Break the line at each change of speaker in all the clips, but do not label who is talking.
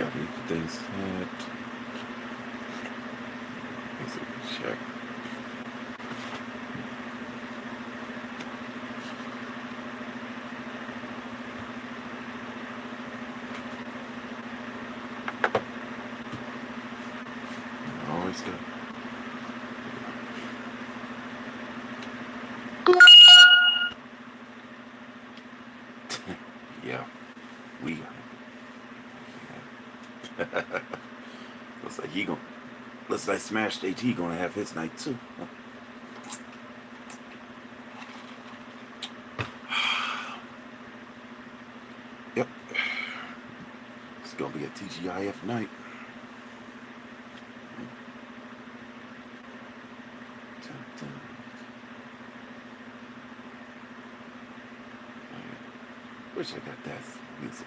got anything set. Let's check. Always good. Yeah, we. Looks like he gonna. Looks like Smash AT gonna have his night too. Yep. It's gonna be a TGIF night. Wish I got that music.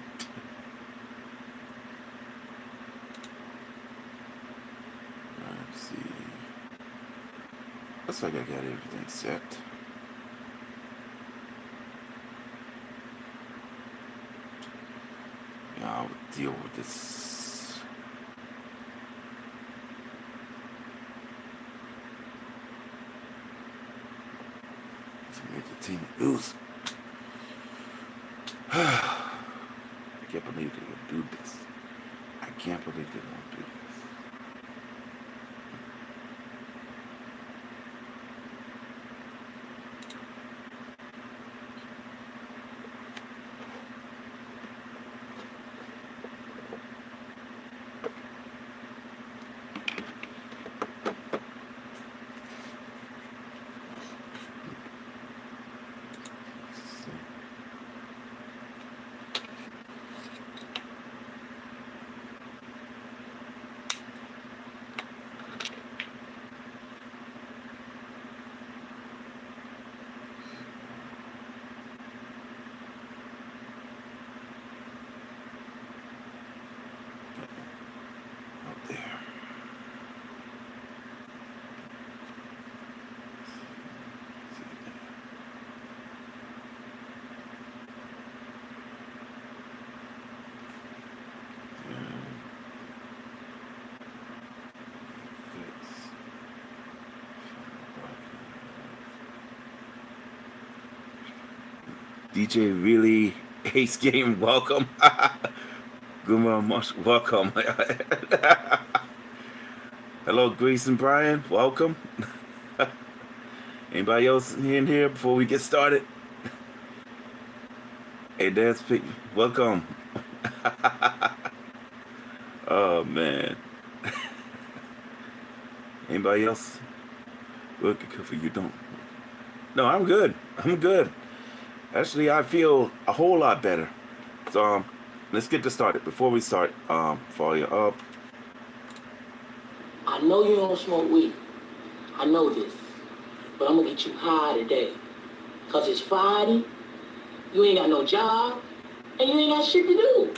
Let's see. Looks like I got everything set. Yeah, I'll deal with this. Some entertainment news. I can't believe they're gonna do this. I can't believe they're gonna do this. Out there. DJ really ace game, welcome. Good morning, welcome. Hello, Grace and Brian, welcome. Anybody else in here before we get started? Hey, Dance Pig, welcome. Oh man. Anybody else? Working for you don't. No, I'm good. I'm good. Actually, I feel a whole lot better. So let's get this started. Before we start, follow you up.
I know you don't smoke weed. I know this. But I'm gonna get you high today. Cause it's Friday, you ain't got no job, and you ain't got shit to do.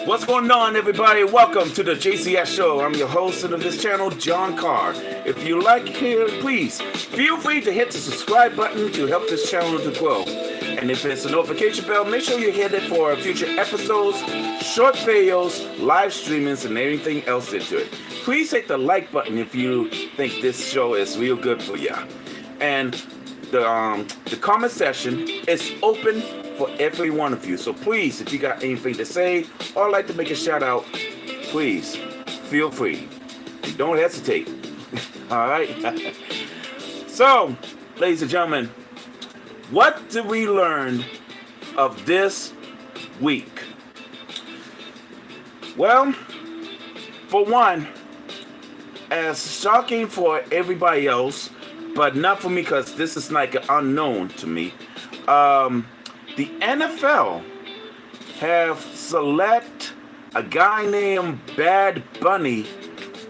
What's going on, everybody? Welcome to the JCX Show. I'm your host of this channel, John Carr. If you like here, please feel free to hit the subscribe button to help this channel to grow. And if it's a notification bell, make sure you hit it for future episodes, short videos, live streamings, and anything else into it. Please hit the like button if you think this show is real good for you. And the comment section is open for every one of you. So please, if you got anything to say or like to make a shout out, please feel free. And don't hesitate. All right. So, ladies and gentlemen, what did we learn of this week? Well, for one, as shocking for everybody else, but not for me because this is like an unknown to me. The NFL have select a guy named Bad Bunny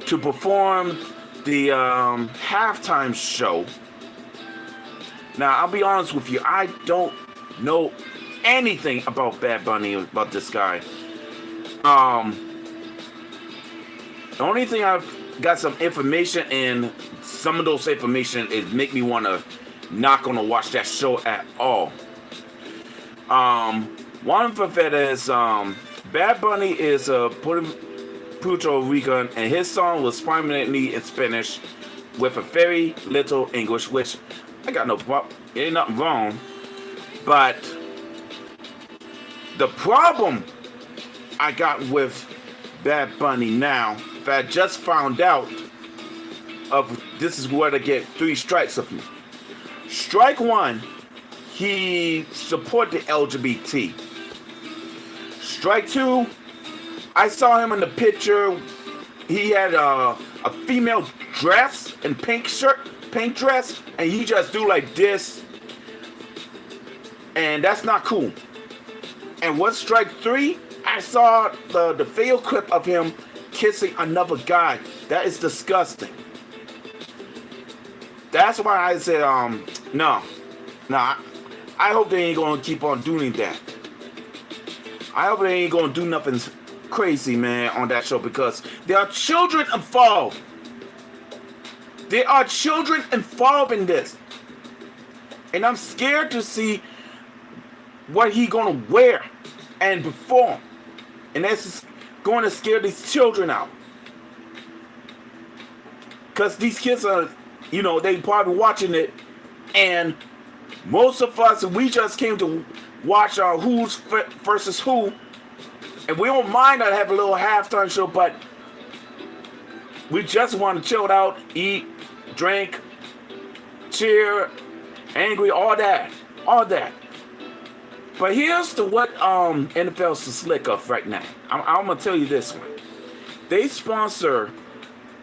to perform the halftime show. Now, I'll be honest with you, I don't know anything about Bad Bunny, about this guy. The only thing I've got some information in, some of those information is make me want to not gonna watch that show at all. One of it is Bad Bunny is Puerto Rican, and his song was prominently in Spanish with a very little English, which I got no problem. Ain't nothing wrong. But the problem I got with Bad Bunny now, that I just found out of, this is where to get 3 strikes of me. Strike 1, he supported LGBT. Strike 2, I saw him in the picture. He had a female dress and pink dress, and he just do like this, and that's not cool. And what's strike 3? I saw the video clip of him kissing another guy. That is disgusting. That's why I said, no. I hope they ain't gonna keep on doing that. I hope they ain't gonna do nothing crazy, man, on that show, because there are children involved. There are children involved in this. And I'm scared to see what he gonna wear and perform. And that's going to scare these children out. Because these kids are, they probably watching it. And most of us, we just came to watch Who's versus Who. And we don't mind that have a little halftime show, but we just want to chill out, eat, drink, cheer, angry, all that. But here's what NFL's slick of right now. I'm going to tell you this one. They sponsor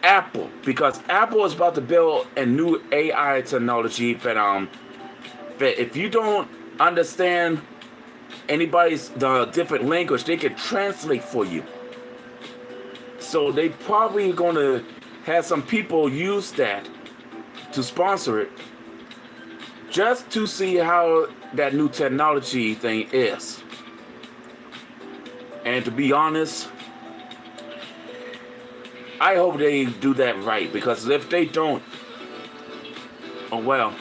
Apple because Apple is about to build a new AI technology that if you don't understand the different language, they can translate for you. So they probably going to have some people use that to sponsor it, just to see how that new technology thing is. And to be honest, I hope they do that right, because if they don't, oh well,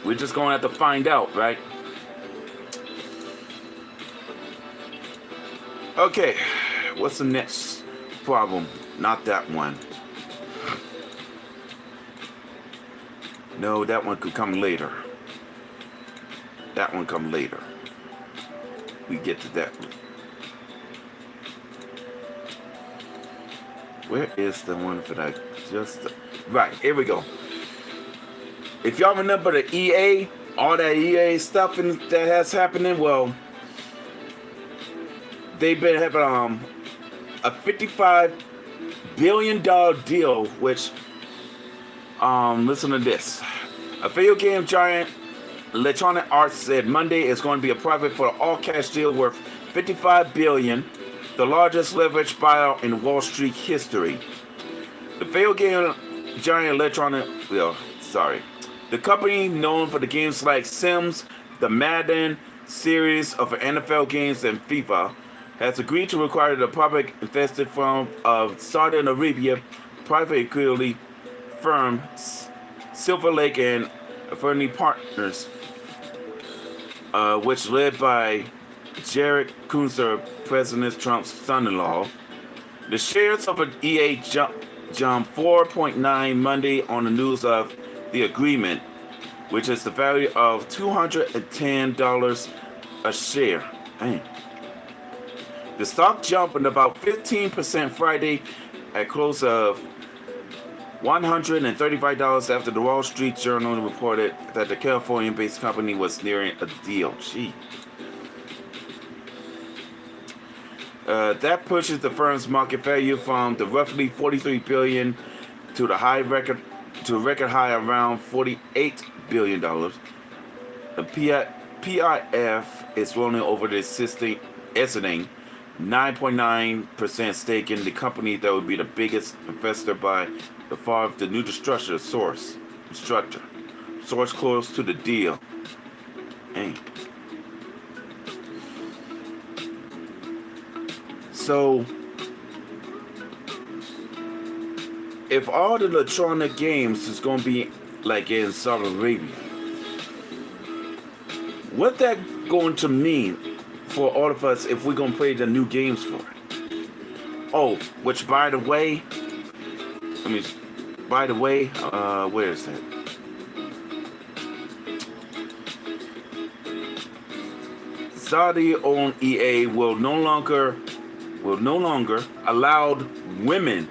we're just gonna have to find out, right? Okay, what's the next problem? Not that one. No, that one could come later. That one come later. We get to that one. Where is the one that I just... Right, here we go. If y'all remember the EA, all that EA stuff that has happening, well, they've been having a $55 billion deal, which, listen to this. A video game giant, Electronic Arts, said Monday is going to be a private for an all-cash deal worth $55 billion, the largest leveraged buyout in Wall Street history. The video game giant the company known for the games like Sims, the Madden series of NFL games, and FIFA, has agreed to require the public invested firm of Saudi Arabia private equity firm Silver Lake and Attorney Partners, which led by Jared Kushner, President Trump's son-in-law. The shares of EA jumped 4.9 Monday on the news of the agreement, which is the value of $210 a share. Dang. The stock jumped in about 15% Friday at close of $135 after the Wall Street Journal reported that the California-based company was nearing a deal. Gee. That pushes the firm's market value from the roughly $43 billion to a record high around $48 billion. The PIF is rolling over the exiting 9.9% stake in the company that would be the biggest investor by the far of the new structure source close to the deal. Dang. So, if all the electronic games is going to be like in Saudi Arabia, what that going to mean for all of us if we're gonna play the new games for it. Oh, which by the way, where is that? Saudi-owned EA will no longer allow women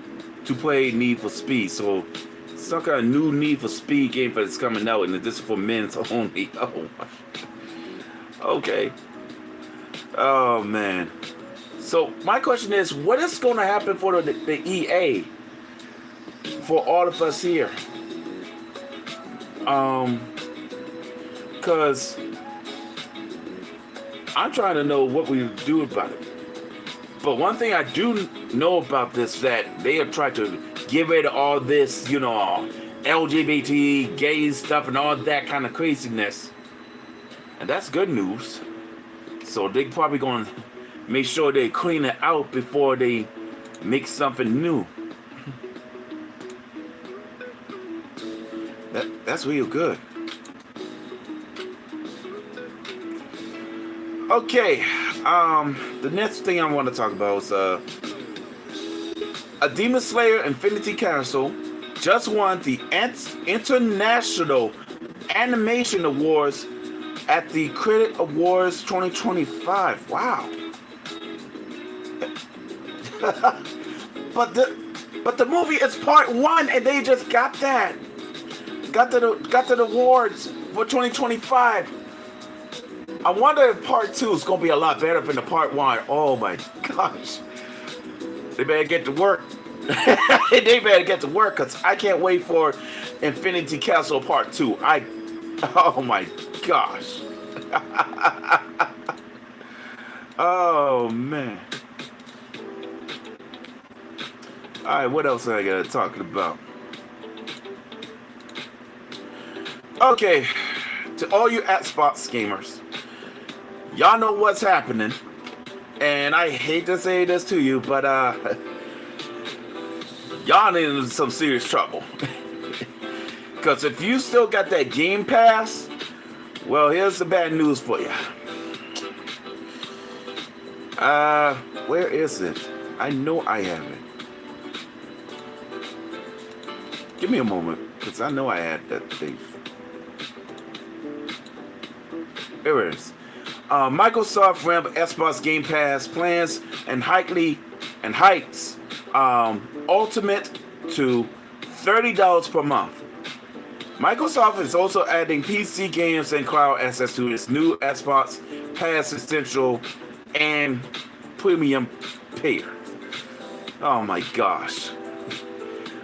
to play Need for Speed. So it's like a new Need for Speed game that's coming out, and this is for men only. Oh my. Okay. Oh man. So my question is, what is going to happen for the EA? For all of us here? Because I'm trying to know what we do about it. But one thing I do know about this, that they have tried to get rid of all this, LGBT, gay stuff and all that kind of craziness. And that's good news. So they probably going to make sure they clean it out before they make something new. That's real good. Okay, the next thing I want to talk about is a Demon Slayer Infinity Castle just won the International Animation Awards at the Critic Awards 2025. Wow. But the movie is part 1 and they just got that. Got to the awards for 2025. I wonder if part 2 is gonna be a lot better than the part 1. Oh my gosh. They better get to work. They better get to work, because I can't wait for Infinity Castle part 2. Oh my gosh. Oh man. Alright, what else I gotta talk about? Okay, to all you Xbox gamers, y'all know what's happening, and I hate to say this to you, but y'all in some serious trouble. Because if you still got that Game Pass, well, here's the bad news for you. Where is it? I know I have it. Give me a moment, because I know I had that thing. Here it is. Microsoft ramped Xbox Game Pass plans and hikes Ultimate to $30 per month. Microsoft is also adding PC games and cloud access to its new Xbox Pass Essential and Premium tier. Oh my gosh.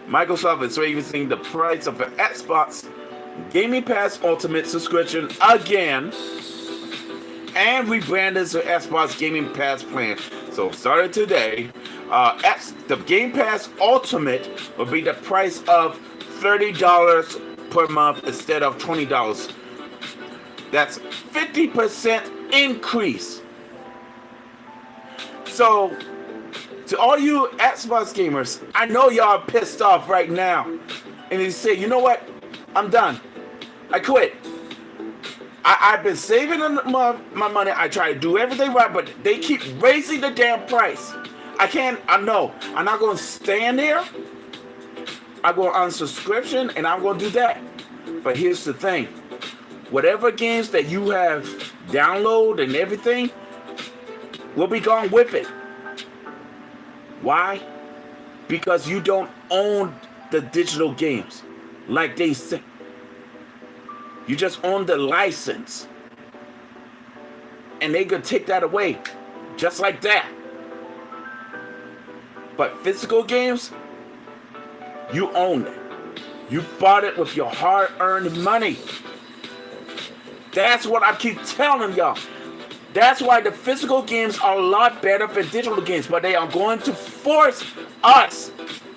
Microsoft is raising the price of an Xbox Gaming Pass Ultimate subscription again and rebranded the Xbox Gaming Pass plan. So starting today, the Game Pass Ultimate will be the price of $30 per month instead of $20. That's 50% increase. So to all you Xbox gamers, I know y'all are pissed off right now. And you say, you know what? I'm done. I quit. I've been saving my money. I try to do everything right, but they keep raising the damn price. I know. I'm not going to stand there. I'm going on subscription, and I'm going to do that. But here's the thing. Whatever games that you have downloaded and everything will be gone with it. Why? Because you don't own the digital games like they say. You just own the license. And they could take that away just like that. But physical games, you own it. You bought it with your hard-earned money. That's what I keep telling y'all. That's why the physical games are a lot better than digital games, but they are going to force us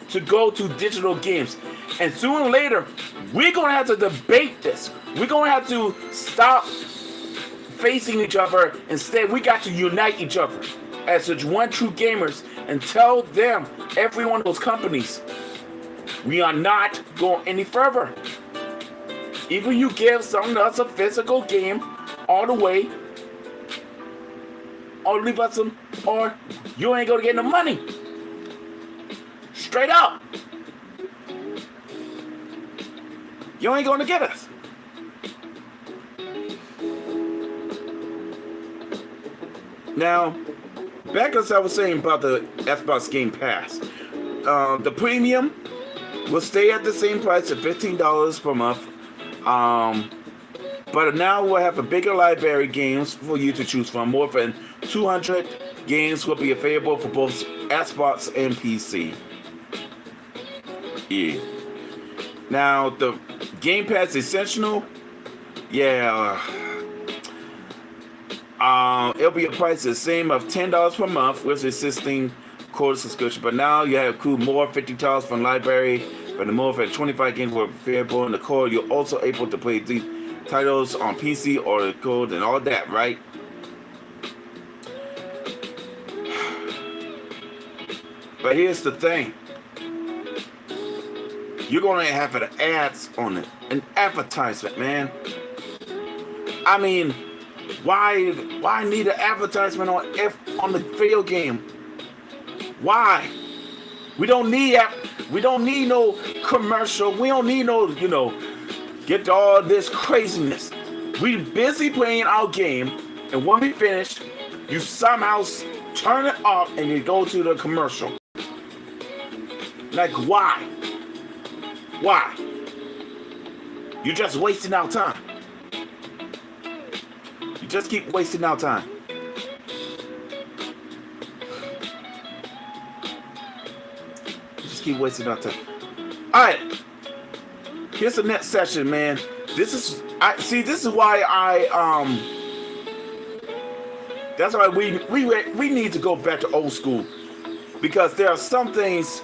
to go to digital games. And sooner or later, we're going to have to debate this. We're going to have to stop facing each other. Instead, we got to unite each other as one true gamers and tell them, every one of those companies, we are not going any further. Either you give someone else a physical game all the way, or leave us some, or you ain't gonna get no money. Straight up. You ain't gonna get us. Now, back as I was saying about the Xbox Game Pass, the premium will stay at the same price at $15 per month. But now we'll have a bigger library games for you to choose from. More than 200 games will be available for both Xbox and PC. Yeah. Now, the Game Pass Essential, it'll be a price the same of $10 per month with existing core subscription. But now you have include more 50 titles from library, but the more than 25 games were available in the core. You're also able to play these titles on PC or the code and all that, right? But here's the thing. You're gonna have an ads on it, an advertisement, man. I mean, why need an advertisement on the video game? Why? We don't need no commercial. We don't need no, get all this craziness. We busy playing our game, and when we finish, you somehow turn it off and you go to the commercial. Like, why? Why? You're just wasting our time. You just keep wasting our time. You just keep wasting our time. Alright. Here's the next session, man. This is why that's why we need to go back to old school. Because there are some things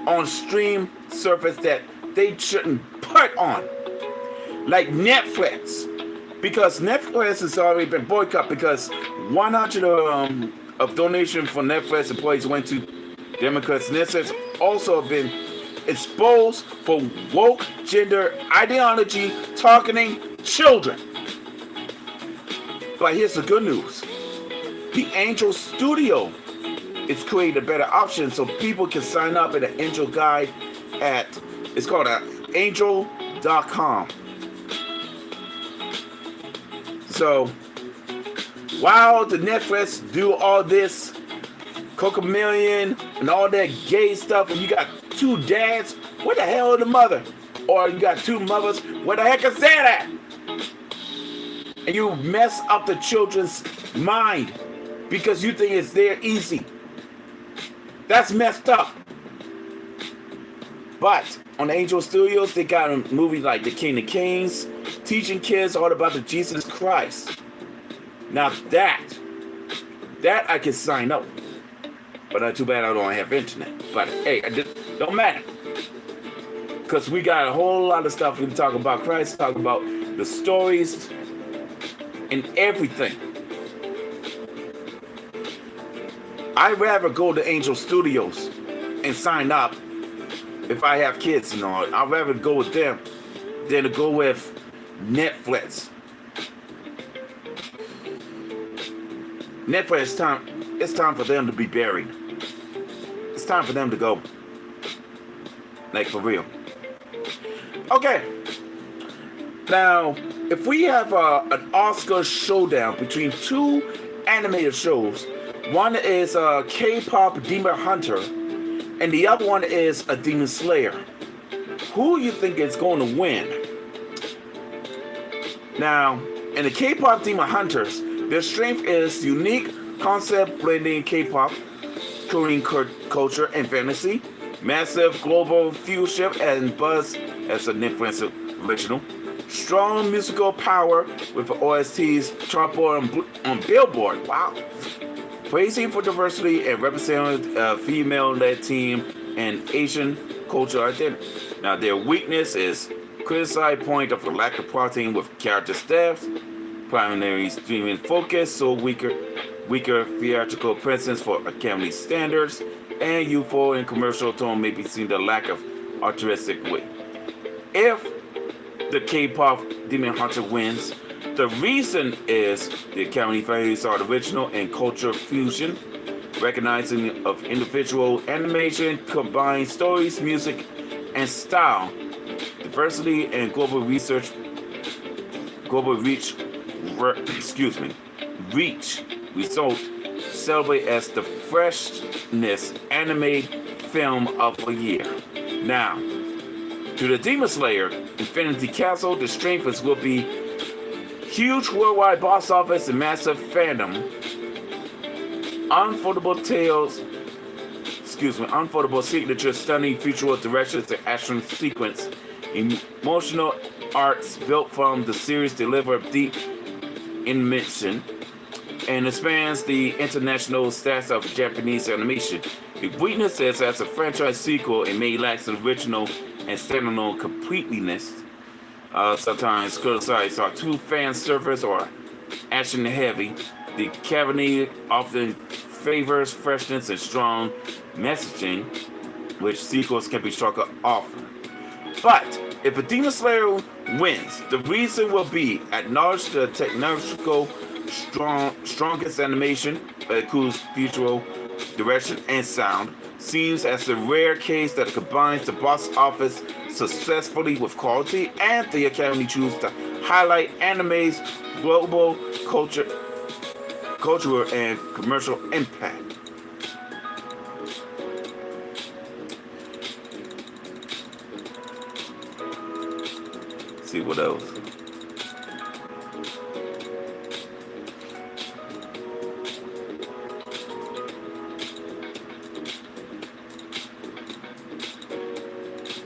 on stream service that they shouldn't put on, like Netflix, because Netflix has already been boycotted because 100 of donation from Netflix employees went to Democrats. Netflix also been exposed for woke gender ideology targeting children. But here's the good news: the Angel Studio is creating a better option so people can sign up at an Angel Guide it's called angel.com. So while the Netflix do all this Cocamillion and all that gay stuff, and you got two dads, where the hell is the mother? Or you got two mothers, where the heck is that at? And you mess up the children's mind because you think it's there easy. That's messed up. But on the Angel Studios, they got movies like The King of Kings, teaching kids all about the Jesus Christ. Now that I can sign up. But too bad I don't have internet. But hey, don't matter. Because we got a whole lot of stuff we can talk about Christ, talk about the stories and everything. I'd rather go to Angel Studios and sign up if I have kids and all. I'd rather go with them than to go with Netflix. Netflix, it's time for them to be buried. It's time for them to go. Like, for real. Okay. Now, if we have an Oscar showdown between two animated shows, one is K-pop Demon Hunter, and the other one is a Demon Slayer, who you think is going to win? Now, in the K-pop Demon Hunters, their strength is unique concept blending K-pop, Korean culture, and fantasy, massive global viewership and buzz as an influence original, strong musical power with OSTs chartboard on Billboard. Wow. Praising for diversity and representing a female-led team and Asian cultural identity. Now, their weakness is criticized point of the lack of plotting with character staffs, primary streaming focus, so weaker theatrical presence for Academy standards, and youthful and commercial tone may be seen the lack of artistic weight. If the K-pop Demon Hunter wins, The reason is the Academy values art original and culture fusion, recognizing of individual animation, combined stories, music, and style, diversity, and global reach, result celebrate as the freshest animated film of the year. Now, to the Demon Slayer Infinity Castle, the strength will be huge worldwide box office and massive fandom. Unfoldable signature, stunning visual directions and action sequence, emotional arcs built from the series deliver deep immersion and expands the international status of Japanese animation. Its weakness is as a franchise sequel, it may lack the original and standalone completeness. Sometimes criticized are too fan service or action heavy. The Academy often favors freshness and strong messaging, which sequels can be struck often. But if a Demon Slayer wins, the reason will be acknowledge the technological strongest animation that includes visual direction and sound, seems as a rare case that combines the box office successfully with quality, and the Academy chooses to highlight anime's global cultural and commercial impact. See what else.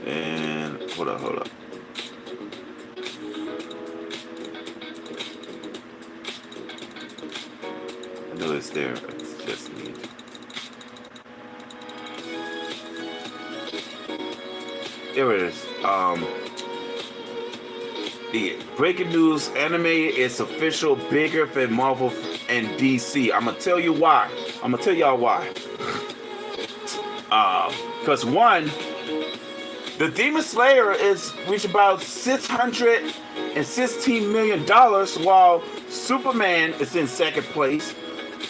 And hold up. I know it's there. It's just me. Here it is. The breaking news: anime is official bigger than Marvel and DC. I'm gonna tell you why. I'm gonna tell y'all why. Because one, the Demon Slayer is reached about $616 million, while Superman is in second place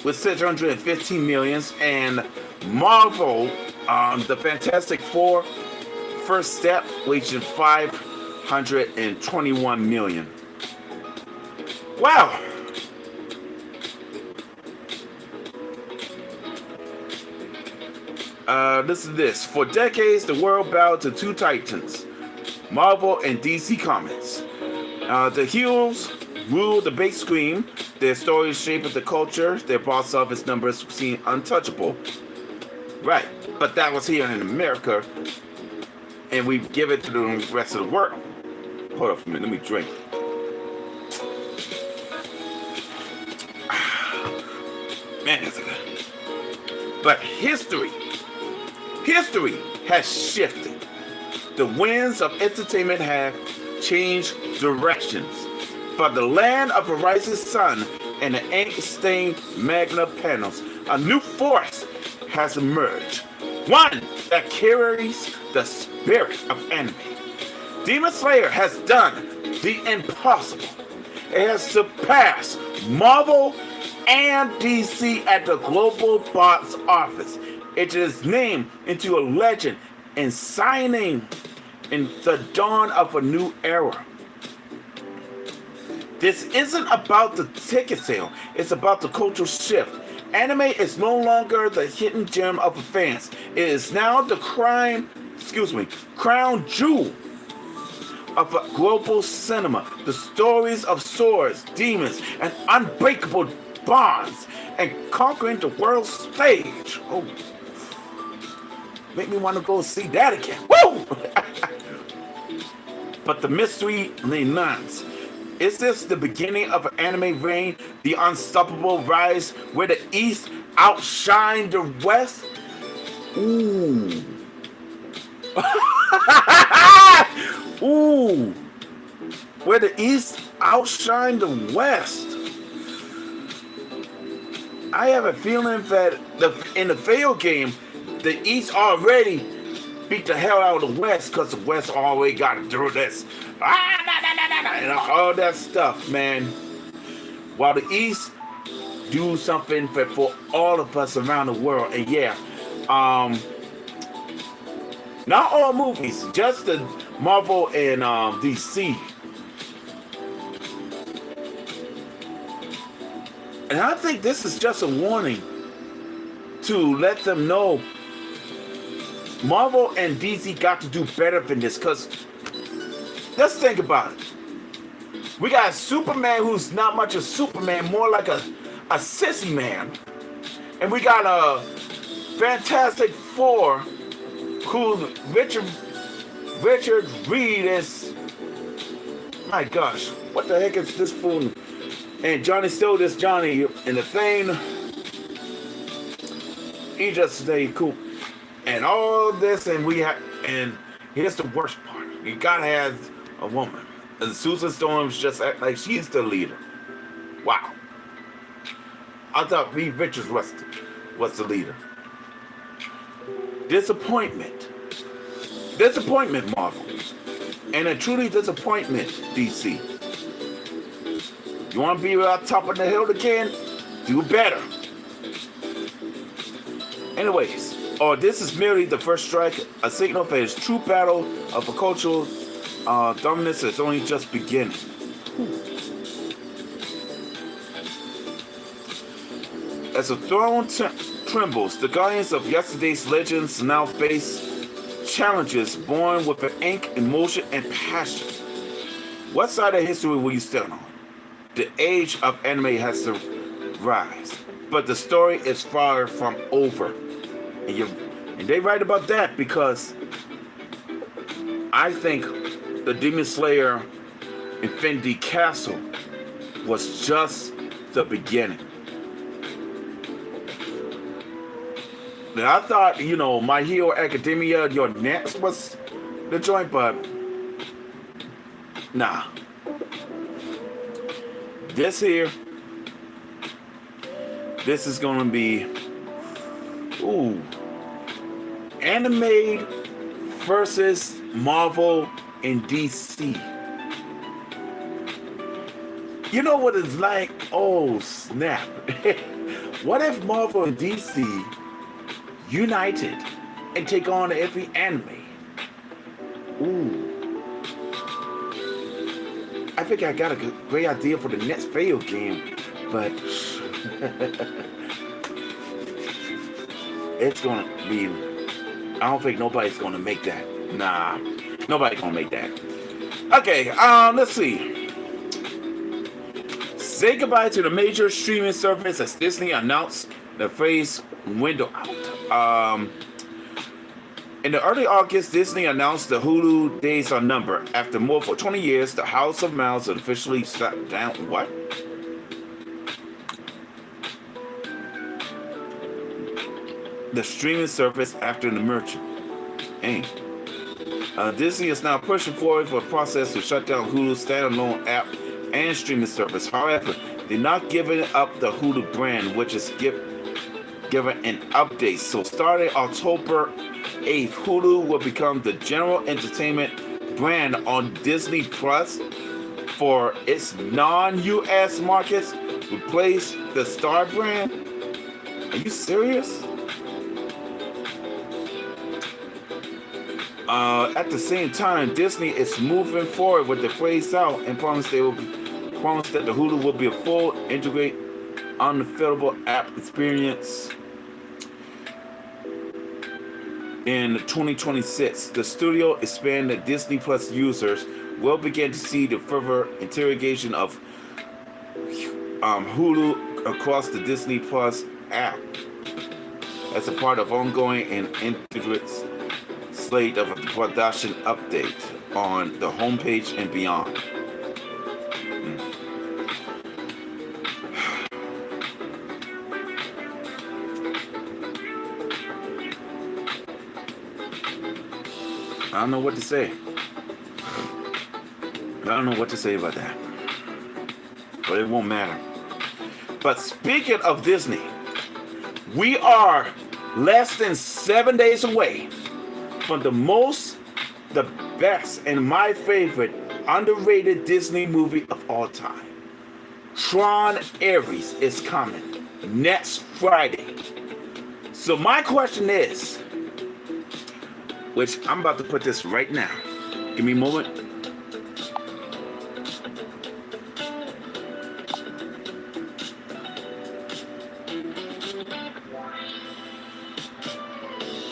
with $615 million, and Marvel, the Fantastic Four, First Step, reaching $521 million. Wow. Listen to this. For decades, the world bowed to two titans, Marvel and DC Comics. The heroes ruled the big screen. Their stories shaped the culture. Their box office numbers seemed untouchable. Right, but that was here in America, and we give it to the rest of the world. Hold up for a minute. Let me drink. Man, that's good. But history has shifted. The winds of entertainment have changed directions. From the land of the rising sun and the ink-stained magna panels, a new force has emerged. One that carries the spirit of anime. Demon Slayer has done the impossible. It has surpassed Marvel and DC at the global box office. It is named into a legend and signing in the dawn of a new era. This isn't about the ticket sale. It's about the cultural shift. Anime is no longer the hidden gem of the fans. It is now the crown jewel of a global cinema. The stories of swords, demons, and unbreakable bonds, and conquering the world stage. Oh, make me want to go see that again. Woo! But the mystery remains. Is this the beginning of an anime reign? The unstoppable rise where the East outshine the West? Ooh. Ooh. Where the East outshine the West. I have a feeling that in the fail game, the East already beat the hell out of the West, because the West already got to do this. And all that stuff, man. while the East do something for all of us around the world. And yeah, not all movies, just the Marvel and DC. And I think this is just a warning to let them know Marvel and DC got to do better than this. Because let's think about it. We got Superman, who's not much a Superman, more like a sissy man. And we got a Fantastic Four, who Richard Reed is. My gosh, what the heck is this fool? And Johnny still this Johnny and the thing. He just stayed cool. And all this, and here's the worst part. You gotta have a woman. And Susan Storm's just act like she's the leader. Wow. I thought Reed Richards was the leader. Disappointment. Disappointment, Marvel. And a truly disappointment, DC. You want to be on top of the hill again? Do better. Anyways, this is merely the first strike, a signal for his true battle of a cultural dominance is only just beginning. As the throne trembles, the guardians of yesterday's legends now face challenges born with an ink, emotion, and passion. What side of history will you stand on? The age of anime has to rise, but the story is far from over. And they write about that because I think the Demon Slayer Infinity Castle was just the beginning. Now, I thought, My Hero Academia, your next was the joint, but nah. This is gonna be, anime versus Marvel and DC. You know what it's like? Oh, snap. What if Marvel and DC united and take on every anime? I think I got a great idea for the next video game, but it's gonna be, I don't think nobody's gonna make that. Nah, nobody's gonna make that. Okay, let's see. Say goodbye to the major streaming service as Disney announced the phase window out. In the early August, Disney announced the Hulu days are numbered. After more than 20 years, the House of Mouse officially shut down. What? The streaming service after the merger. Dang. Disney is now pushing forward for a process to shut down Hulu's standalone app and streaming service. However, they're not giving up the Hulu brand, which is given an update. So starting October 8th, Hulu will become the general entertainment brand on Disney Plus for its non-US markets. Replace the Star brand? Are you serious? At the same time, Disney is moving forward with the phase out and promised that the Hulu will be a full, integrated, unfillable app experience in 2026. The studio expanded Disney Plus users will begin to see the further integration of Hulu across the Disney Plus app as a part of ongoing and integrated slate of a production update on the homepage and beyond. I don't know what to say. I don't know what to say about that. But it won't matter. But speaking of Disney, we are less than 7 days away from the best, and my favorite underrated Disney movie of all time. Tron Ares is coming next Friday. So my question is, which I'm about to put this right now. Give me a moment.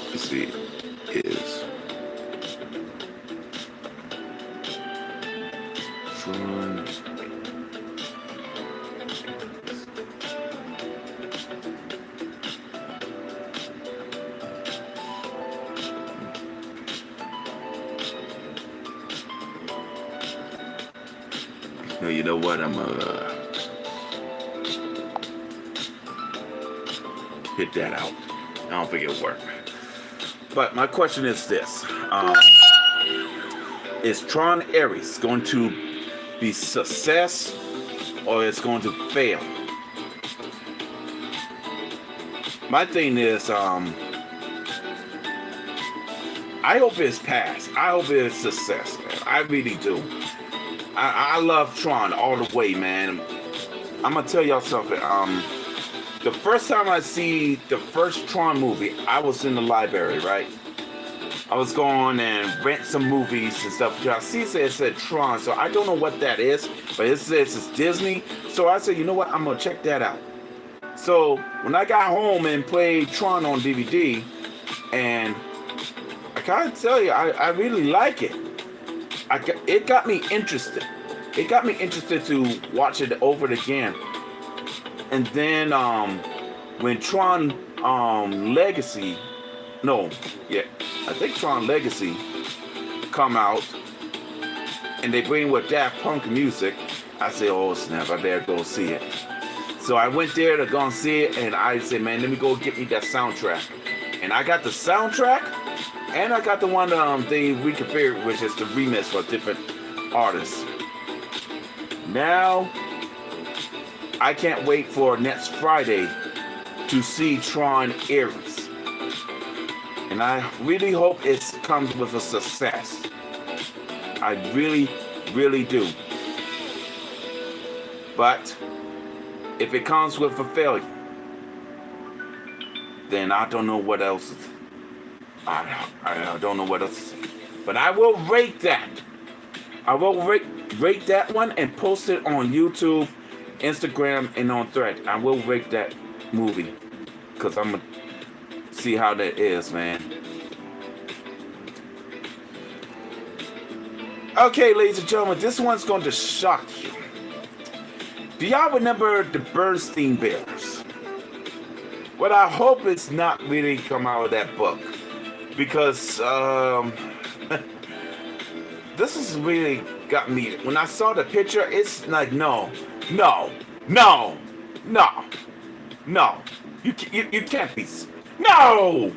Let's see. Is Tron No, you know what? I'm gonna hit that out. I don't think it'll work. But my question is this: is Tron Ares going to be success or is going to fail? My thing is, I hope it's pass. I hope it's success, man. I really do. I love Tron all the way, man. I'm gonna tell y'all something. The first time I see the first Tron movie, I was in the library, right? I was going and rent some movies and stuff. I see it said Tron, so I don't know what that is, but it says it's Disney. So I said, you know what? I'm gonna check that out. So when I got home and played Tron on DVD, and I gotta tell you, I really like it. It got me interested. It got me interested to watch it over again. And then when Tron Legacy, I think Tron Legacy come out, and they bring with Daft Punk music, I say, oh snap, I better go see it. So I went there to go and see it, and I said, man, let me go get me that soundtrack. And I got the soundtrack, and I got the one they reconfigured, which is the remix for different artists. Now, I can't wait for next Friday to see Tron Ares. And I really hope it comes with a success. I really, really do. But if it comes with a failure, then I don't know what else is. I don't know what else to say. But I will rate that. I will rate that one and post it on YouTube, Instagram, and on Thread. I will rate that movie. Because I'm going to see how that is, man. Okay, ladies and gentlemen, this one's going to shock you. Do y'all remember the Bernstein Bears? Well, I hope it's not really come out of that book. Because this has really got me. When I saw the picture, it's like, no. You can't be. No!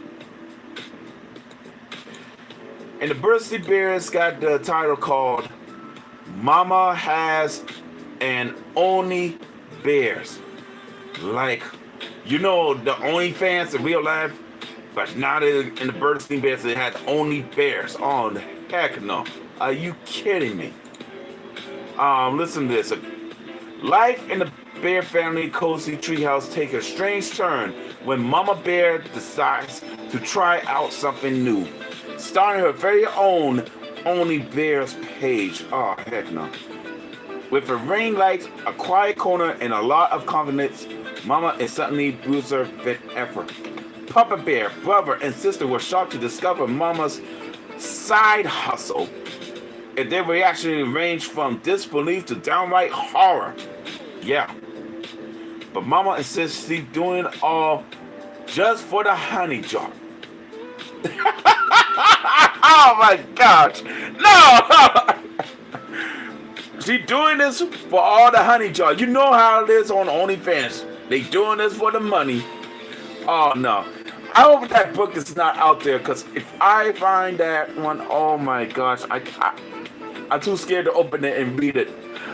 And the Bernstein Bears got the title called Mama Has an Only Bears. Like, you know, the OnlyFans in real life, but not in the Bernstein Bears, they had Only Bears. Oh, heck no. Are you kidding me? Listen to this. Life in the Bear family cozy treehouse take a strange turn when Mama Bear decides to try out something new. Starting her very own Only Bears page. Oh, heck no. With a ring light, a quiet corner, and a lot of confidence, Mama is suddenly bruiser fit effort. Papa Bear, brother, and sister were shocked to discover Mama's side hustle. And their reaction ranged from disbelief to downright horror. Yeah. But Mama insists she's doing it all just for the honey jar. Oh my gosh. No! She doing this for all the honey jar. You know how it is on OnlyFans. They doing this for the money. Oh no. I hope that book is not out there, because if I find that one, oh my gosh, I'm too scared to open it and read it.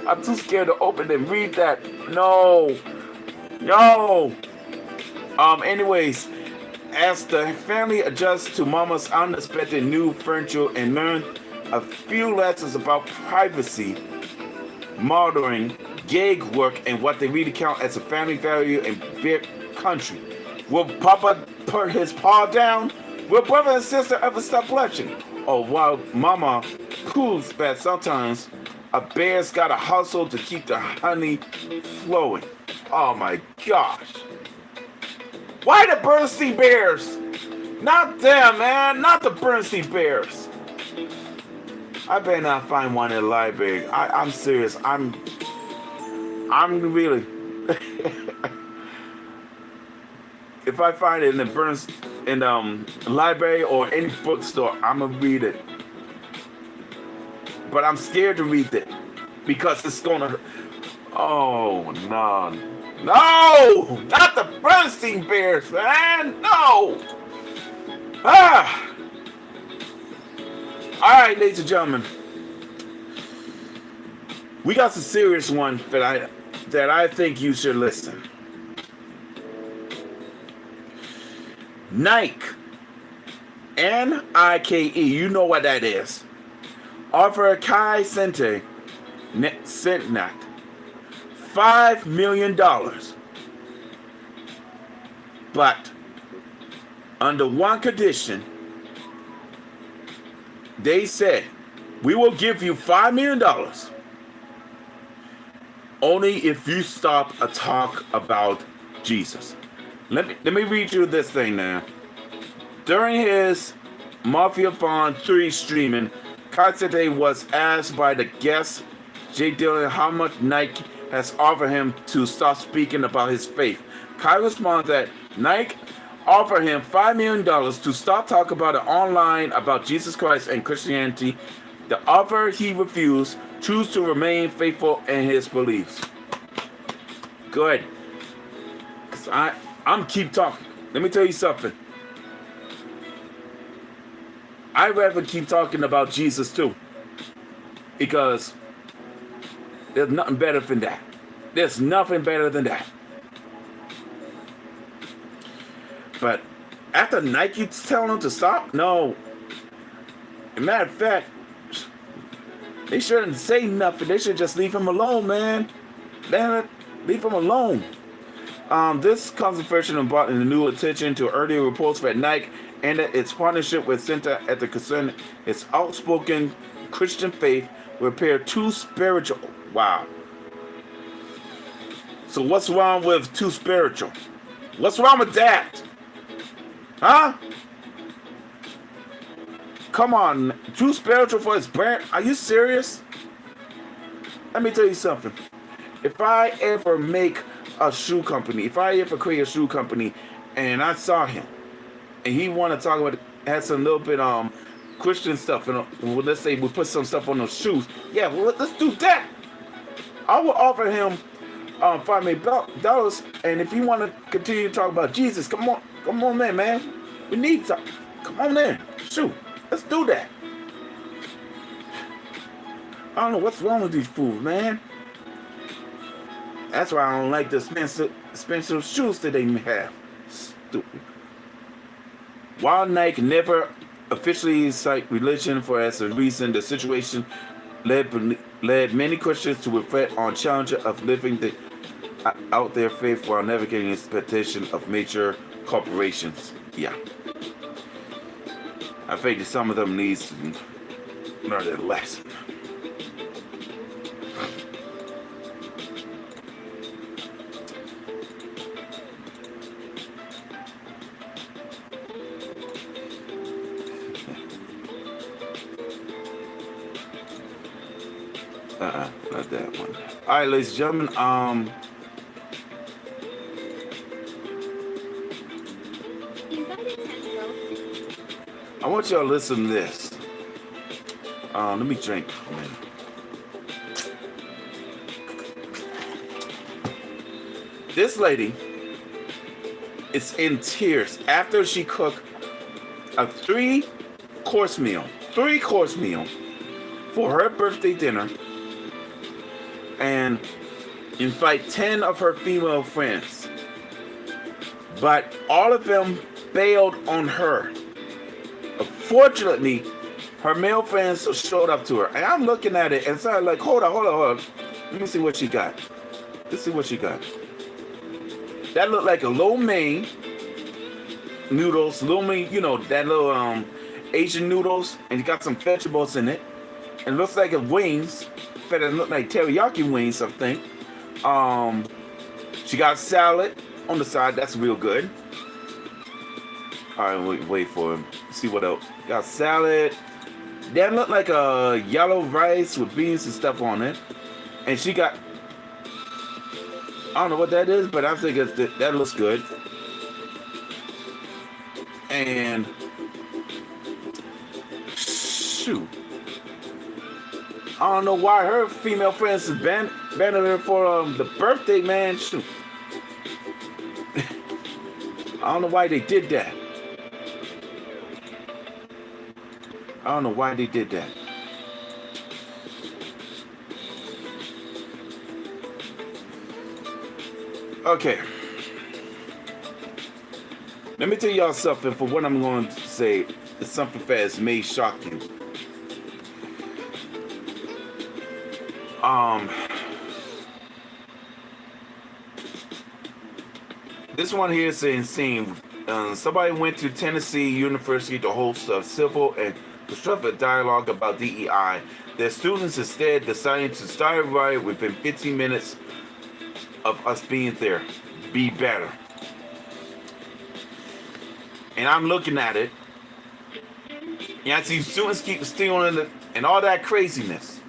I'm too scared to open it and read that. No. Anyways, as the family adjusts to Mama's unexpected new furniture and learn a few lessons about privacy, mothering, gig work and what they really count as a family value in big country. Will Papa put his paw down? Will brother and sister ever stop blushing? Or while Mama cools that sometimes a bear's gotta hustle to keep the honey flowing. Oh my gosh. Why the Bernstein Bears? Not them, man. Not the Bernstein Bears. I better not find one in the library. I'm serious. I'm really. If I find it in the library or any bookstore, I'm gonna read it. But I'm scared to read it because it's gonna. Oh no, no! Not the Bernstein Bears, man! No! Ah! All right, ladies and gentlemen, we got some serious one that I think you should listen. Nike, Nike, you know what that is. Offer Kai Sente Sentnat $5 million, but under one condition. They said, we will give you $5 million only if you stop a talk about Jesus. Let me read you this thing now. During his Mafia-thon 3 streaming, Katsede was asked by the guest Jay Dillon how much Nike has offered him to stop speaking about his faith. Kai responded that Nike offered him $5 million to stop talking about it online about Jesus Christ and Christianity. The offer he refused, choose to remain faithful in his beliefs. Good. I'm keep talking. Let me tell you something. I'd rather keep talking about Jesus too. Because there's nothing better than that. There's nothing better than that. But after Nike telling him to stop, no. As a matter of fact, they shouldn't say nothing. They should just leave him alone, man. Leave him alone. This controversy brought in new attention to earlier reports that Nike ended its partnership with Center at the concern its outspoken Christian faith will appear too spiritual. Wow. So what's wrong with too spiritual? What's wrong with that? Huh? Come on, too spiritual for his brand? Are you serious? Let me tell you something. If I ever make a shoe company, if I ever create a shoe company, and I saw him, and he want to talk about, had some little bit Christian stuff, and well, let's say we put some stuff on those shoes. Yeah, well, let's do that. I will offer him $5 million, and if you want to continue to talk about Jesus, come on in, man. We need something. Come on in. Shoot, let's do that. I don't know what's wrong with these fools, man. That's why I don't like the expensive shoes that they have. Stupid. While Nike never officially cite religion for as a reason, the situation led many Christians to reflect on challenge of living out their faith while navigating the expectation of major corporations. Yeah. I think that some of them need to learn their lesson. Not that one. All right, ladies and gentlemen. I want y'all to listen to this. Let me drink for a minute. This lady is in tears after she cooked a three-course meal for her birthday dinner and invite 10 of her female friends. But all of them bailed on her. Fortunately, her male friends showed up to her. And I'm looking at it and started like, hold on. Let me see what she got. Let's see what she got. That looked like a lo mein noodles, lo mein, you know, that little Asian noodles, and you got some vegetables in it. And it looks like a wings. In fact, it look like teriyaki wings, I think. She got salad on the side. That's real good. All right, wait for him. See what else. Got salad. That looked like a yellow rice with beans and stuff on it. And she got, I don't know what that is, but I think that looks good. And shoot, I don't know why her female friends is banning her for the birthday, man. Shoot, I don't know why they did that. I don't know why they did that. Okay. Let me tell y'all something. For what I'm going to say, it's something that may shock you. This one here is insane. Somebody went to Tennessee University to host a civil and constructive dialogue about DEI. Their students instead decided to start a riot within 15 minutes of us being there. Be better. And I'm looking at it. And I see students keep stealing and all that craziness.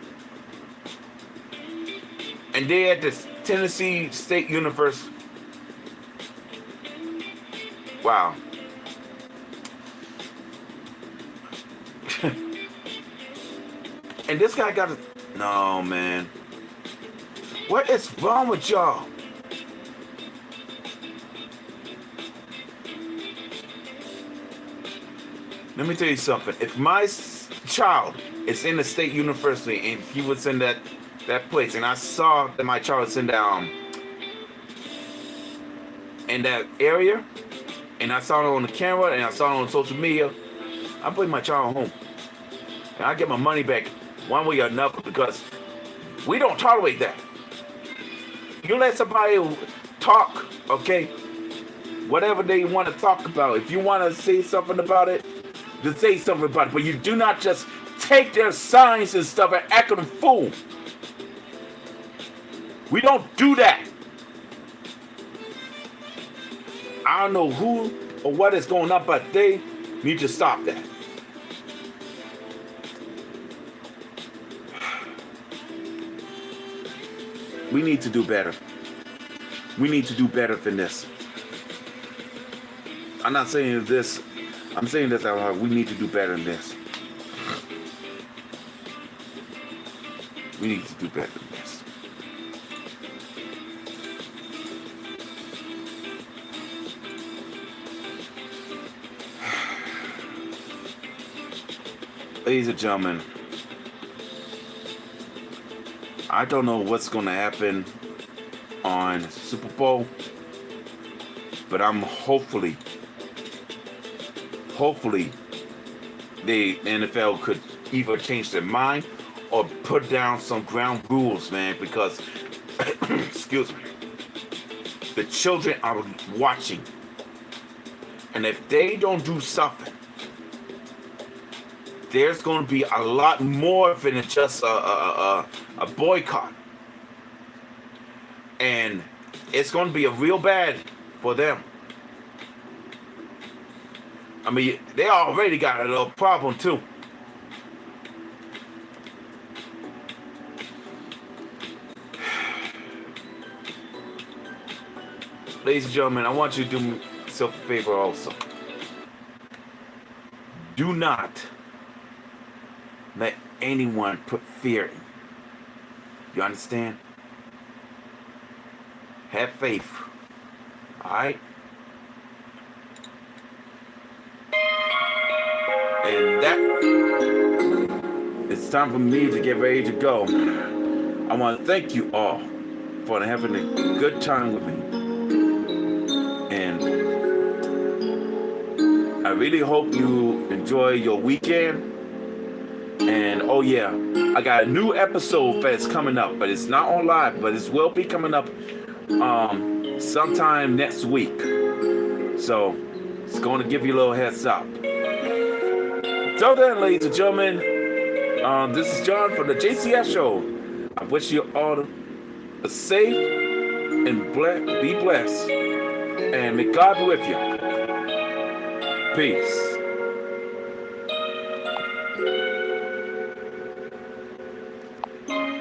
And they at the Tennessee State University. Wow. And this guy got a... No, man. What is wrong with y'all? Let me tell you something. If my child is in the state university and he was in that place, and I saw that my child is in that area, and I saw it on the camera, and I saw it on social media, I bring my child home. And I get my money back one way or another, because we don't tolerate that. You let somebody talk, okay? Whatever they want to talk about. If you want to say something about it, just say something about it. But you do not just take their signs and stuff and act a fool. We don't do that. I don't know who or what is going on, but they need to stop that. We need to do better. We need to do better than this. I'm not saying this. I'm saying this out loud. We need to do better than this. We need to do better than this. Ladies and gentlemen, I don't know what's going to happen on Super Bowl, but I'm hopefully the NFL could either change their mind or put down some ground rules, man, because excuse me, the children are watching, and if they don't do something, there's going to be a lot more than just a boycott, and it's going to be a real bad for them. I mean, they already got a little problem too. Ladies and gentlemen, I want you to do yourself a favor also. Do not let anyone put fear in you. You understand? Have faith. Alright? And that, it's time for me to get ready to go. I want to thank you all for having a good time with me. And I really hope you enjoy your weekend. And oh yeah, I got a new episode that's coming up, but it's not on live, but it will be coming up sometime next week. So it's going to give you a little heads up. Until then, ladies and gentlemen, this is John from the JCX Show. I wish you all a safe and be blessed, and may God be with you. Peace.